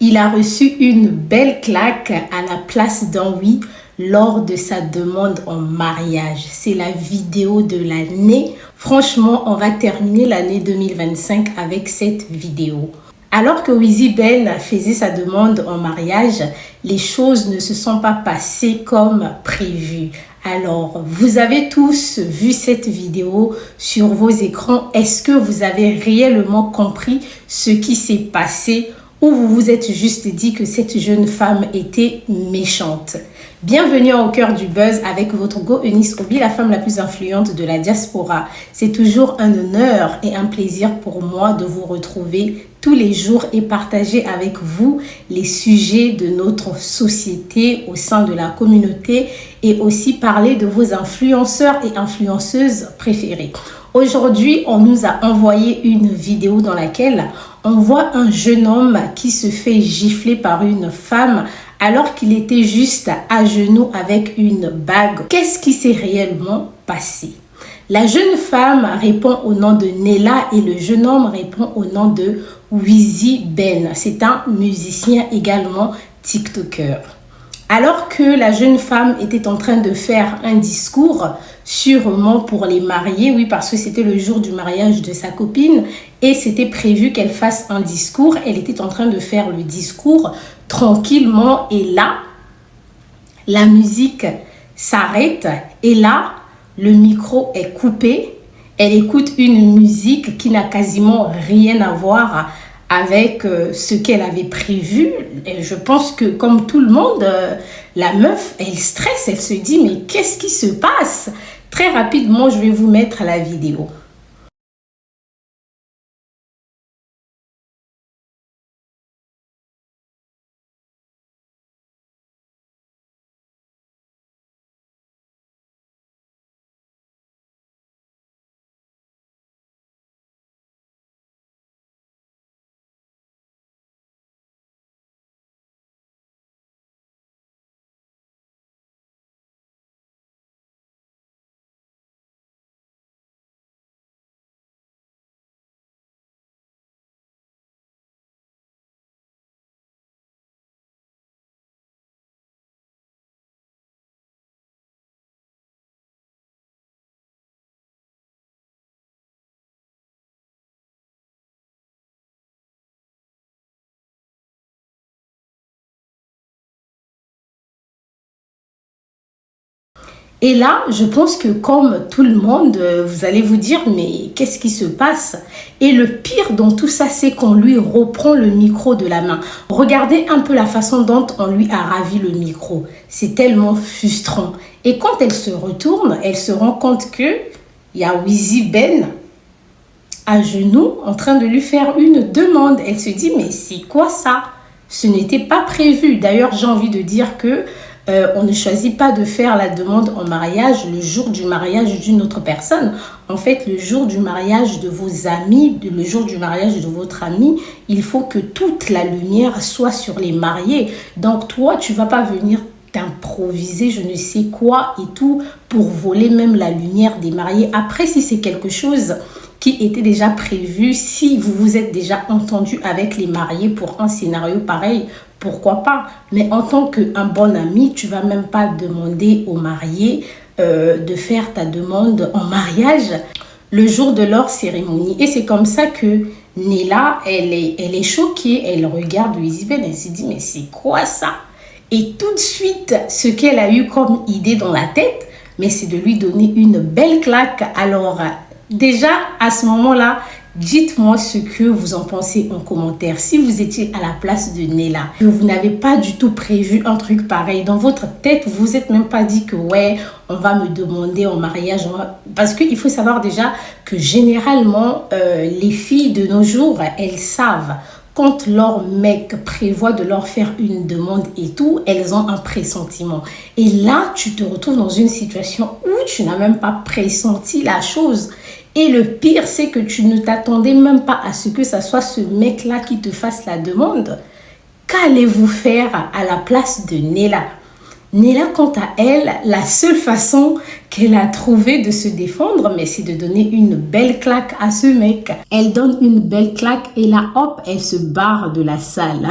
Il a reçu une belle claque à la place d'un oui lors de sa demande en mariage. C'est la vidéo de l'année. Franchement, on va terminer l'année 2025 avec cette vidéo. Alors que Wizzy Ben faisait sa demande en mariage, les choses ne se sont pas passées comme prévu. Alors, vous avez tous vu cette vidéo sur vos écrans. Est-ce que vous avez réellement compris ce qui s'est passé ou vous vous êtes juste dit que cette jeune femme était méchante? Bienvenue au cœur du buzz avec votre Go Eunice Obi, la femme la plus influente de la diaspora. C'est toujours un honneur et un plaisir pour moi de vous retrouver tous les jours et partager avec vous les sujets de notre société au sein de la communauté et aussi parler de vos influenceurs et influenceuses préférés. Aujourd'hui, on nous a envoyé une vidéo dans laquelle on voit un jeune homme qui se fait gifler par une femme alors qu'il était juste à genoux avec une bague. Qu'est-ce qui s'est réellement passé? La jeune femme répond au nom de Nella et le jeune homme répond au nom de Wizzy Ben. C'est un musicien également TikToker. Alors que la jeune femme était en train de faire un discours, sûrement pour les mariés, oui, parce que c'était le jour du mariage de sa copine et c'était prévu qu'elle fasse un discours. Elle était en train de faire le discours tranquillement et là, la musique s'arrête et là, le micro est coupé. Elle écoute une musique qui n'a quasiment rien à voir avec ce qu'elle avait prévu. Et je pense que comme tout le monde, la meuf, elle stresse, elle se dit mais qu'est-ce qui se passe? Très rapidement, je vais vous mettre la vidéo. Et là, je pense que comme tout le monde, vous allez vous dire, mais qu'est-ce qui se passe? Et le pire dans tout ça, c'est qu'on lui reprend le micro de la main. Regardez un peu la façon dont on lui a ravi le micro. C'est tellement frustrant. Et quand elle se retourne, elle se rend compte qu'il y a Wizzy Ben à genoux en train de lui faire une demande. Elle se dit, mais c'est quoi ça? Ce n'était pas prévu. D'ailleurs, j'ai envie de dire que on ne choisit pas de faire la demande en mariage le jour du mariage d'une autre personne. En fait, le jour du mariage de vos amis, le jour du mariage de votre ami, il faut que toute la lumière soit sur les mariés. Donc toi, tu vas pas venir t'improviser je ne sais quoi et tout pour voler même la lumière des mariés. Après, si c'est quelque chose qui était déjà prévu, si vous vous êtes déjà entendu avec les mariés pour un scénario pareil, pourquoi pas? Mais en tant qu'un bon ami, tu vas même pas demander aux mariés de faire ta demande en mariage le jour de leur cérémonie. Et c'est comme ça que Nella, elle est choquée, elle regarde Wizzy Ben, elle se dit mais c'est quoi ça? Et tout de suite, ce qu'elle a eu comme idée dans la tête, mais c'est de lui donner une belle claque. Alors déjà à ce moment-là, dites-moi ce que vous en pensez en commentaire. Si vous étiez à la place de Nella, que vous n'avez pas du tout prévu un truc pareil, dans votre tête, vous vous êtes même pas dit que ouais, on va me demander en mariage. Parce qu'il faut savoir déjà que généralement, les filles de nos jours, elles savent. Quand leur mec prévoit de leur faire une demande et tout, elles ont un pressentiment. Et là, tu te retrouves dans une situation où tu n'as même pas pressenti la chose. Et le pire, c'est que tu ne t'attendais même pas à ce que ça soit ce mec-là qui te fasse la demande. Qu'allez-vous faire à la place de Nella? Nella, quant à elle, la seule façon qu'elle a trouvé de se défendre, mais c'est de donner une belle claque à ce mec. Elle donne une belle claque et là, hop, elle se barre de la salle.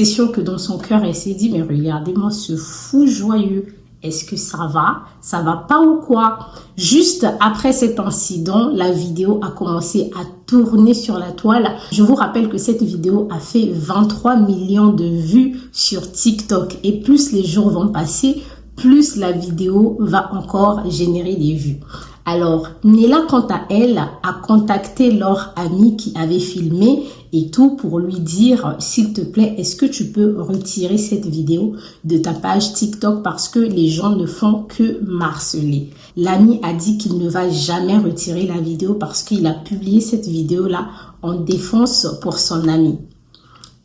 C'est sûr que dans son cœur, elle s'est dit, mais regardez-moi ce fou joyeux. Est-ce que ça va? Ça va pas ou quoi? Juste après cet incident, la vidéo a commencé à tourner sur la toile. Je vous rappelle que cette vidéo a fait 23 millions de vues sur TikTok. Et plus les jours vont passer, plus la vidéo va encore générer des vues. Alors, Nella, quant à elle, a contacté leur ami qui avait filmé et tout pour lui dire, s'il te plaît, est-ce que tu peux retirer cette vidéo de ta page TikTok parce que les gens ne font que marceler. L'ami a dit qu'il ne va jamais retirer la vidéo parce qu'il a publié cette vidéo-là en défense pour son ami.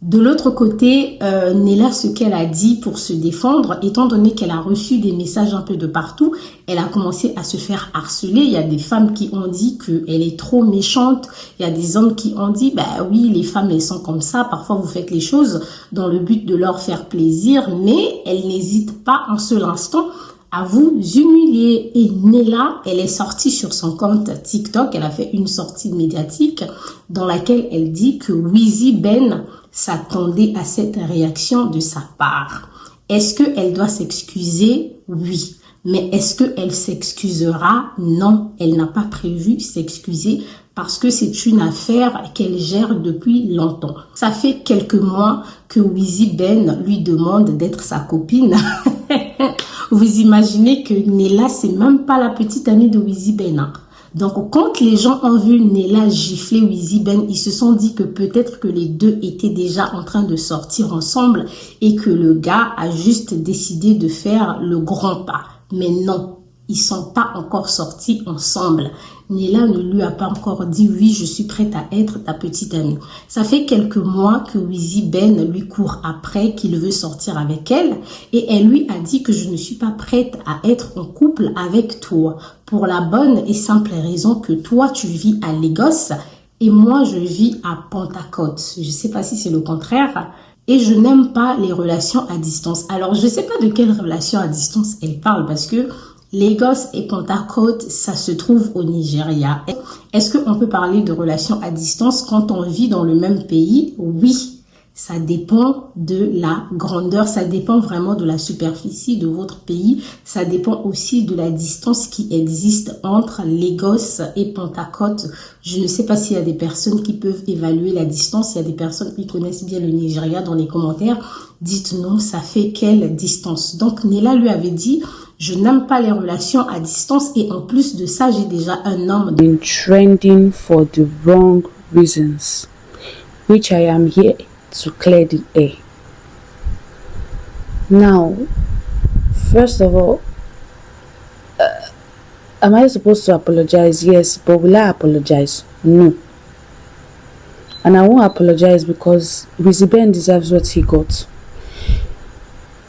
De l'autre côté, Nella, ce qu'elle a dit pour se défendre, étant donné qu'elle a reçu des messages un peu de partout, elle a commencé à se faire harceler. Il y a des femmes qui ont dit qu'elle est trop méchante. Il y a des hommes qui ont dit, bah oui, les femmes, elles sont comme ça. Parfois, vous faites les choses dans le but de leur faire plaisir, mais elle n'hésite pas un seul instant à vous humilier. Et Nella, elle est sortie sur son compte TikTok. Elle a fait une sortie médiatique dans laquelle elle dit que Weezy Ben s'attendait à cette réaction de sa part. Est-ce qu'elle doit s'excuser? Oui. Mais est-ce qu'elle s'excusera? Non, elle n'a pas prévu s'excuser parce que c'est une affaire qu'elle gère depuis longtemps. Ça fait quelques mois que Weezy Ben lui demande d'être sa copine. Vous imaginez que Nella, c'est même pas la petite amie de Weezy Ben, hein. Donc, quand les gens ont vu Nella gifler Weezy Ben, ils se sont dit que peut-être que les deux étaient déjà en train de sortir ensemble et que le gars a juste décidé de faire le grand pas. Mais non, ils sont pas encore sortis ensemble. Nella ne lui a pas encore dit oui, je suis prête à être ta petite amie. Ça fait quelques mois que Weezy Ben lui court après, qu'il veut sortir avec elle. Et elle lui a dit que je ne suis pas prête à être en couple avec toi. Pour la bonne et simple raison que toi, tu vis à Lagos et moi, je vis à Pentecôte. Je ne sais pas si c'est le contraire. Et je n'aime pas les relations à distance. Alors, je ne sais pas de quelle relation à distance elle parle parce que Lagos et Pentecôte, ça se trouve au Nigeria. Est-ce qu'on peut parler de relations à distance quand on vit dans le même pays? Oui. Ça dépend de la grandeur, ça dépend vraiment de la superficie de votre pays. Ça dépend aussi de la distance qui existe entre Lagos et Pentecôte. Je ne sais pas s'il y a des personnes qui peuvent évaluer la distance. Il y a des personnes qui connaissent bien le Nigeria dans les commentaires. Dites-nous, ça fait quelle distance? Donc, Nella lui avait dit, je n'aime pas les relations à distance et en plus de ça, j'ai déjà un homme. Been trending for the wrong reasons, which I am here to clear the air. Now, first of all, am I supposed to apologize? Yes, but will I apologize? No. And I won't apologize because Weezy Ben deserves what he got.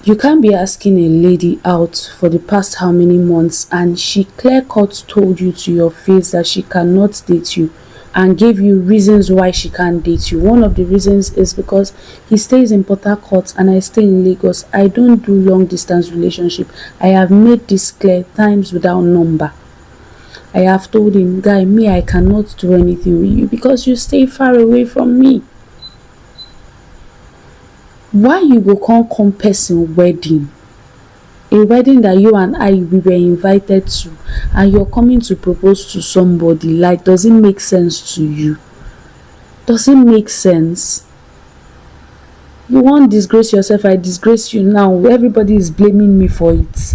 You can't be asking a lady out for the past how many months and she clear-cut told you to your face that she cannot date you and gave you reasons why she can't date you. One of the reasons is because he stays in Port Harcourt and I stay in Lagos. I don't do long distance relationship. I have made this clear times without number. I have told him, guy, me, I cannot do anything with you because you stay far away from me. Why you go come person wedding? A wedding that you and I, we were invited to, and you're coming to propose to somebody. Like, does it make sense to you? Does it make sense? You won't disgrace yourself, I disgrace you now. Everybody is blaming me for it.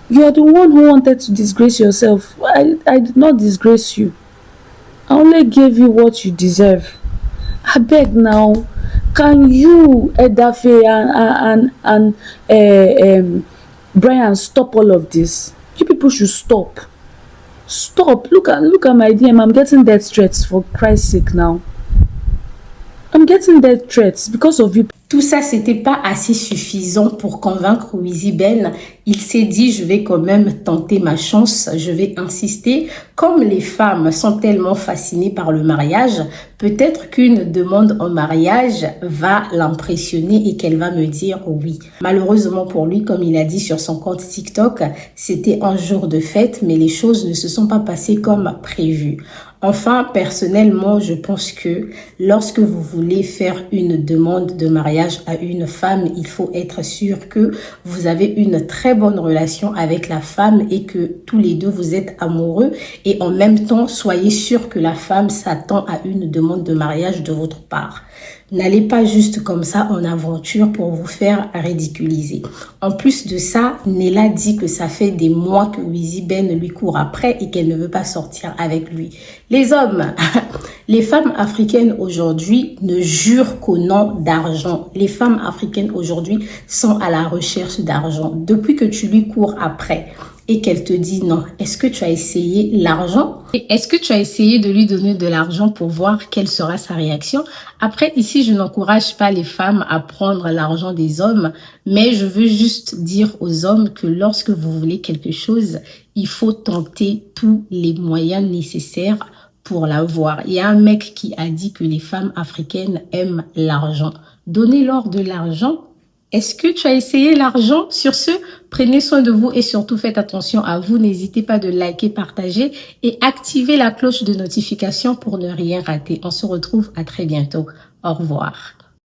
You're the one who wanted to disgrace yourself. I did not disgrace you. I only gave you what you deserve. I beg now. Can you, Edafe and Brian, stop all of this? You people should stop. Stop. Look at my DM. I'm getting death threats for Christ's sake now. I'm getting death threats because of you. Tout ça, c'était pas assez suffisant pour convaincre Weezy Ben. Il s'est dit, je vais quand même tenter ma chance, je vais insister. Comme les femmes sont tellement fascinées par le mariage, peut-être qu'une demande en mariage va l'impressionner et qu'elle va me dire oui. Malheureusement pour lui, comme il a dit sur son compte TikTok, c'était un jour de fête, mais les choses ne se sont pas passées comme prévu. Enfin, personnellement, je pense que lorsque vous voulez faire une demande de mariage à une femme, il faut être sûr que vous avez une très bonne relation avec la femme et que tous les deux vous êtes amoureux. Et en même temps, soyez sûr que la femme s'attend à une demande de mariage de votre part. N'allez pas juste comme ça en aventure pour vous faire ridiculiser. En plus de ça, Nella dit que ça fait des mois que Wizzy Ben lui court après et qu'elle ne veut pas sortir avec lui. Les hommes, les femmes africaines aujourd'hui ne jurent qu'au nom d'argent. Les femmes africaines aujourd'hui sont à la recherche d'argent. Depuis que tu lui cours après et qu'elle te dit non, est-ce que tu as essayé l'argent? Et est-ce que tu as essayé de lui donner de l'argent pour voir quelle sera sa réaction? Après, ici, je n'encourage pas les femmes à prendre l'argent des hommes, mais je veux juste dire aux hommes que lorsque vous voulez quelque chose, il faut tenter tous les moyens nécessaires pour l'avoir. Il y a un mec qui a dit que les femmes africaines aiment l'argent. Donnez-leur de l'argent. Est-ce que tu as essayé l'argent? Sur ce, prenez soin de vous et surtout faites attention à vous. N'hésitez pas de liker, partager et activer la cloche de notification pour ne rien rater. On se retrouve à très bientôt. Au revoir.